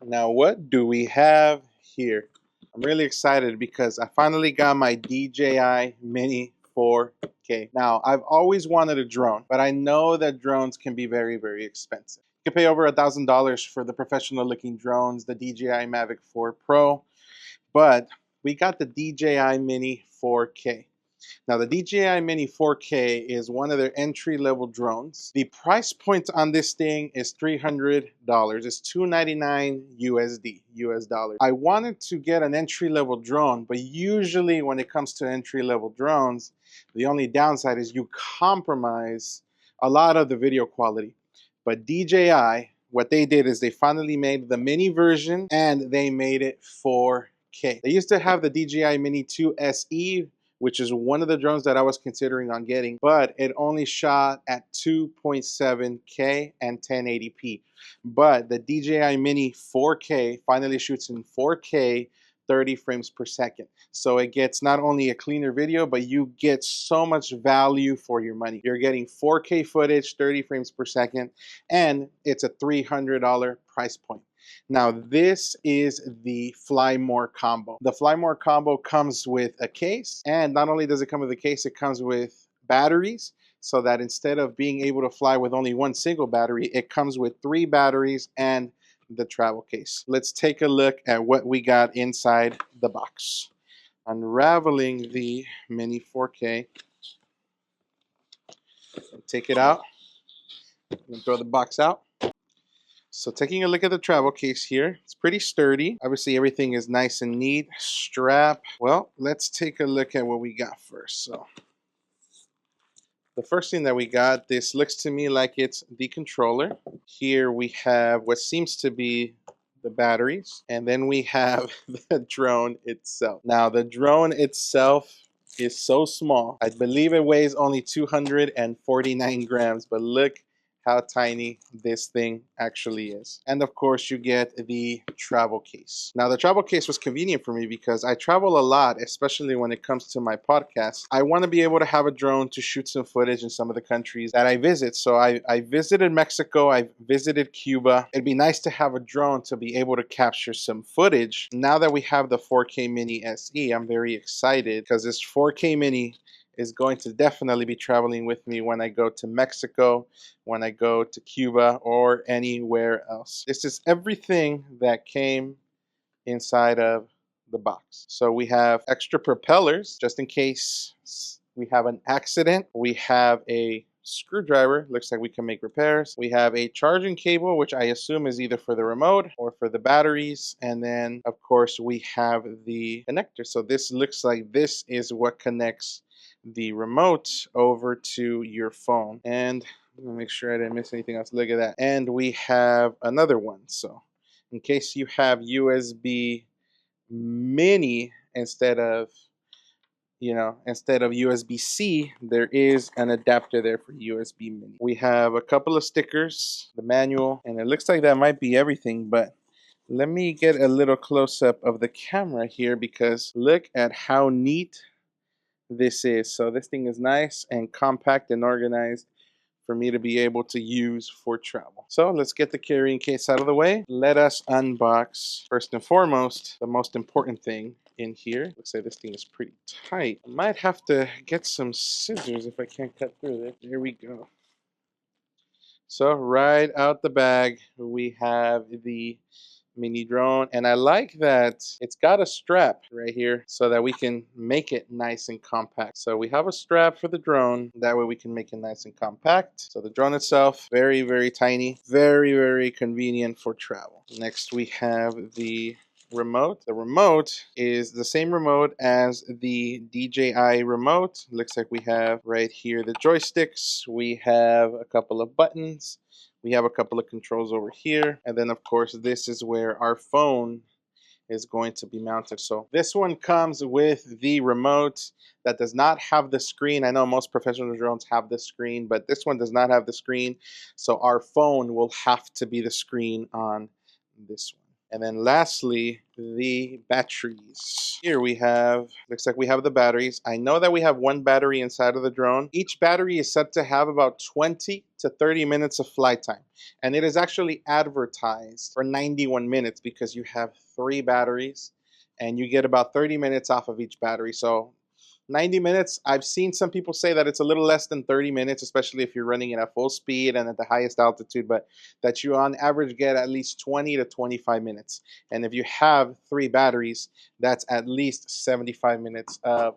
Now, what do we have here? I'm really excited because I finally got my DJI Mini 4K. Now, I've always wanted a drone, but I know that drones can be very, very expensive. You can pay over $1,000 for the professional looking drones, the DJI Mavic 4 Pro, but we got the DJI Mini 4K. Now, the DJI Mini 4K is one of their entry-level drones. The price point on this thing is $300. It's $299 USD, US dollars. I wanted to get an entry-level drone, but usually when it comes to entry-level drones, the only downside is you compromise a lot of the video quality. But DJI, what they did is they finally made the mini version and they made it 4K. They used to have the DJI Mini 2 SE, which is one of the drones that I was considering on getting, but it only shot at 2.7K and 1080p. But the DJI Mini 4K finally shoots in 4K 30 frames per second. So it gets not only a cleaner video, but you get so much value for your money. You're getting 4K footage, 30 frames per second, and it's a $300 price point. Now, this is the Fly More combo. The Fly More combo comes with a case, and not only does it come with a case, it comes with batteries, so that instead of being able to fly with only one single battery, it comes with 3 batteries and the travel case. Let's take a look at what we got inside the box. Unraveling the Mini 4K. Take it out and throw the box out. So taking a look at the travel case here, it's pretty sturdy. Obviously everything is nice and neat. Strap. Well, let's take a look at what we got first. So the first thing that we got, this looks to me like it's the controller. Here we have what seems to be the batteries, and then we have the drone itself. Now the drone itself is so small. I believe it weighs only 249 grams, but look how tiny this thing actually is. And of course you get the travel case. Now the travel case was convenient for me because I travel a lot, especially when it comes to my podcast. I want to be able to have a drone to shoot some footage in some of the countries that I visit. So I visited Mexico, I visited Cuba. It'd be nice to have a drone to be able to capture some footage. Now that we have the 4K Mini SE, I'm very excited because this 4K Mini is going to definitely be traveling with me when I go to Mexico, when I go to Cuba, or anywhere else. This is everything that came inside of the box. So we have extra propellers, just in case we have an accident. We have a screwdriver, looks like we can make repairs. We have a charging cable, which I assume is either for the remote or for the batteries. And then, of course, we have the connector. So this looks like this is what connects the remote over to your phone. And I'm gonna make sure I didn't miss anything else. Look at that. And we have another one. So in case you have USB Mini instead of USB-C, there is an adapter there for USB Mini. We have a couple of stickers, the manual, and it looks like that might be everything, but let me get a little close-up of the camera here because look at how neat this is. So this thing is nice and compact and organized for me to be able to use for travel. So let's get the carrying case out of the way. Let us unbox, first and foremost, the most important thing in here. Looks like this thing is pretty tight. I might have to get some scissors if I can't cut through it. There we go. So right out the bag, we have the mini drone, and I like that it's got a strap right here so that we can make it nice and compact. So we have a strap for the drone, that way we can make it nice and compact. So the drone itself, very, very tiny, very, very convenient for travel. Next we have the remote. The remote is the same remote as the DJI remote. Looks like we have right here the joysticks, we have a couple of buttons, we have a couple of controls over here, and then of course this is where our phone is going to be mounted. So this one comes with the remote that does not have the screen. I know most professional drones have the screen, but this one does not have the screen. So our phone will have to be the screen on this one. And then lastly, the batteries. Here we have, looks like we have the batteries. I know that we have one battery inside of the drone. Each battery is set to have about 20 to 30 minutes of flight time. And it is actually advertised for 91 minutes because you have 3 batteries and you get about 30 minutes off of each battery. So 90 minutes, I've seen some people say that it's a little less than 30 minutes, especially if you're running it at full speed and at the highest altitude, but that you on average get at least 20 to 25 minutes. And if you have 3 batteries, that's at least 75 minutes of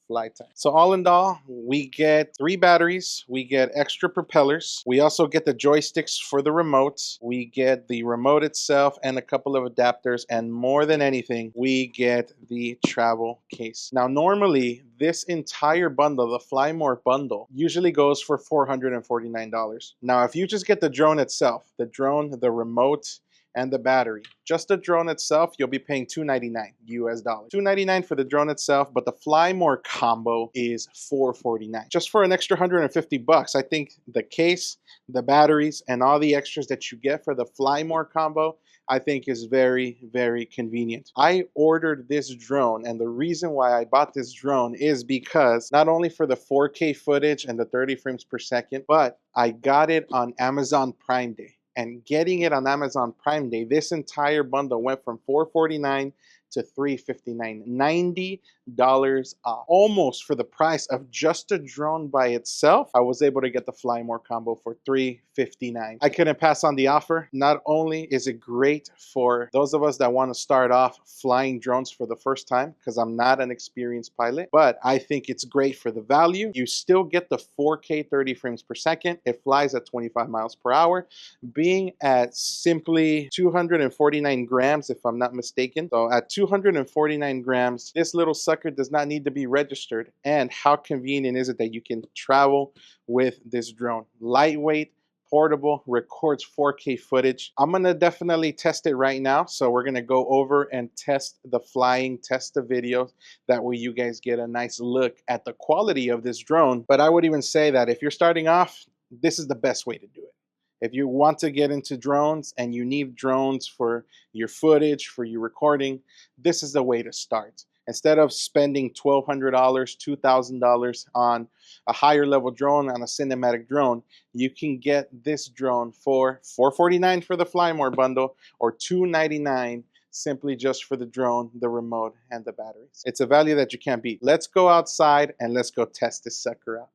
flight time. So all in all, we get 3 batteries, we get extra propellers, we also get the joysticks for the remote, we get the remote itself and a couple of adapters, and more than anything, we get the travel case. Now normally, this entire bundle, the Fly More bundle, usually goes for $449. Now if you just get the drone itself, the drone, the remote, and the battery. Just the drone itself, you'll be paying $299 US dollars. $299 for the drone itself, but the Fly More combo is $449. Just for an extra 150 bucks, I think the case, the batteries, and all the extras that you get for the Fly More combo, I think is very, very convenient. I ordered this drone, and the reason why I bought this drone is because not only for the 4K footage and the 30 frames per second, but I got it on Amazon Prime Day. And getting it on Amazon Prime Day, this entire bundle went from $449 to $359, $90 off. Almost for the price of just a drone by itself, I was able to get the Fly More combo for $359. I couldn't pass on the offer. Not only is it great for those of us that want to start off flying drones for the first time, because I'm not an experienced pilot, but I think it's great for the value. You still get the 4K 30 frames per second. It flies at 25 miles per hour, being at simply 249 grams, if I'm not mistaken. So at 249 grams, this little sucker does not need to be registered. And how convenient is it that you can travel with this drone? Lightweight, portable, records 4K footage. I'm gonna definitely test it right now. So we're gonna go over and test the flying, test the video. That way you guys get a nice look at the quality of this drone. But I would even say that if you're starting off, this is the best way to do it. If you want to get into drones and you need drones for your footage, for your recording, this is the way to start. Instead of spending $1,200, $2,000 on a higher level drone, on a cinematic drone, you can get this drone for $449 for the Fly More bundle or $299 simply just for the drone, the remote, and the batteries. It's a value that you can't beat. Let's go outside and let's go test this sucker out.